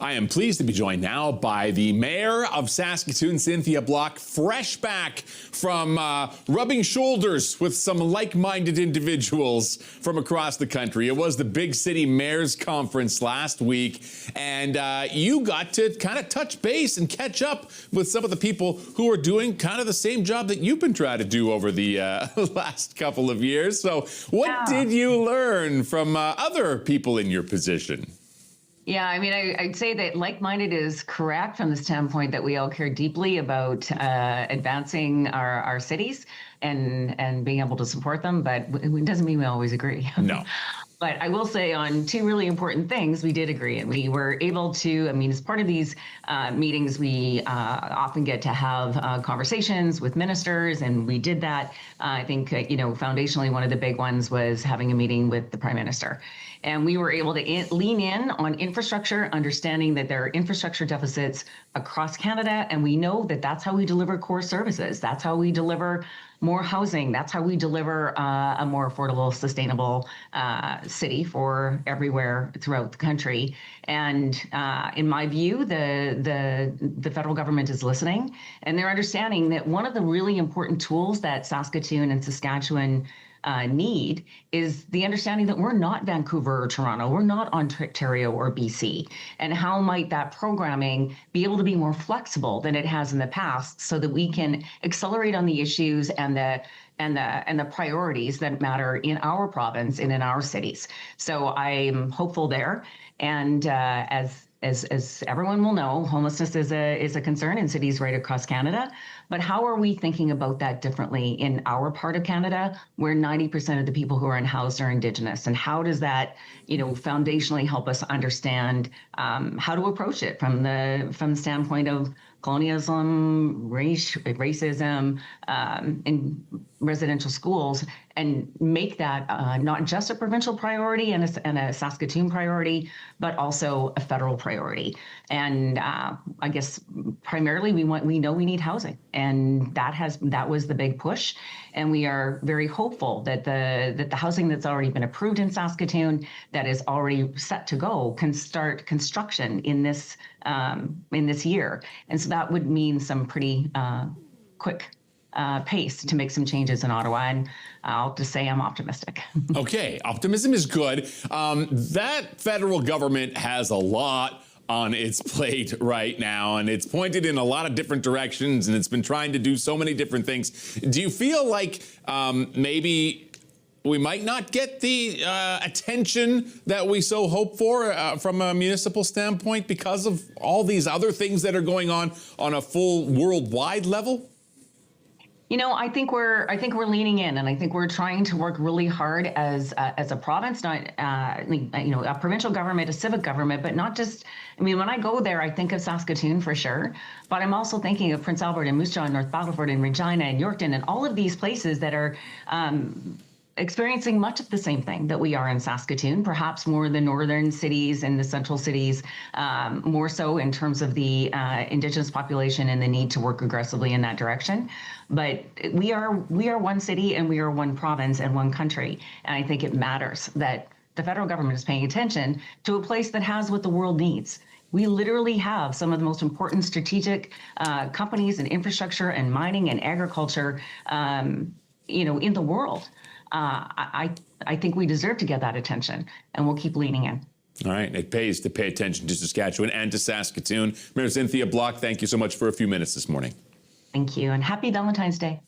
I am pleased to be joined now by the Mayor of Saskatoon, Cynthia Block, fresh back from rubbing shoulders with some like-minded individuals from across the country. It was the Big City Mayors Conference last week, and you got to kind of touch base and catch up with some of the people who are doing kind of the same job that you've been trying to do over the last couple of years. So what did you learn from other people in your position? Yeah, I mean, I'd say that like-minded is correct from the standpoint that we all care deeply about advancing our cities and being able to support them, but it doesn't mean we always agree. No. But I will say on two really important things, we did agree, and we were able to, I mean, as part of these meetings, we often get to have conversations with ministers, and we did that. I think, foundationally, one of the big ones was having a meeting with the Prime Minister. And we were able to lean in on infrastructure, understanding that there are infrastructure deficits across Canada, and we know that that's how we deliver core services. That's how we deliver more housing. That's how we deliver a more affordable, sustainable city for everywhere throughout the country. And in my view, the federal government is listening, and they're understanding that one of the really important tools that Saskatoon and Saskatchewan need is the understanding that we're not Vancouver or Toronto, we're not Ontario or BC, and how might that programming be able to be more flexible than it has in the past, so that we can accelerate on the issues and the priorities that matter in our province and in our cities. So I'm hopeful there, and as everyone will know, homelessness is a concern in cities right across Canada. But how are we thinking about that differently in our part of Canada, where 90% of the people who are unhoused are Indigenous? And how does that, foundationally help us understand how to approach it from the standpoint of colonialism, racism in residential schools, and make that not just a provincial priority and a Saskatoon priority, but also a federal priority. And I guess primarily we know we need housing, and that was the big push. And we are very hopeful that the housing that's already been approved in Saskatoon, that is already set to go, can start construction in this year. And so that would mean some pretty quick pace to make some changes in Ottawa, and I'll just say I'm optimistic. Okay, optimism is good. That federal government has a lot on its plate right now, and it's pointed in a lot of different directions, and it's been trying to do so many different things. Do you feel like maybe we might not get the attention that we so hope for from a municipal standpoint because of all these other things that are going on a full worldwide level? I think we're leaning in, and I think we're trying to work really hard as a province, not a provincial government, a civic government, but not just. I mean, when I go there, I think of Saskatoon for sure, but I'm also thinking of Prince Albert and Moose Jaw, North Battleford and Regina and Yorkton, and all of these places that are experiencing much of the same thing that we are in Saskatoon, perhaps more the northern cities and the central cities, more so in terms of the Indigenous population and the need to work aggressively in that direction. But we are one city, and we are one province and one country. And I think it matters that the federal government is paying attention to a place that has what the world needs. We literally have some of the most important strategic companies in infrastructure and mining and agriculture, in the world. I think we deserve to get that attention, and we'll keep leaning in. All right. It pays to pay attention to Saskatchewan and to Saskatoon. Mayor Cynthia Block, thank you so much for a few minutes this morning. Thank you, and happy Valentine's Day.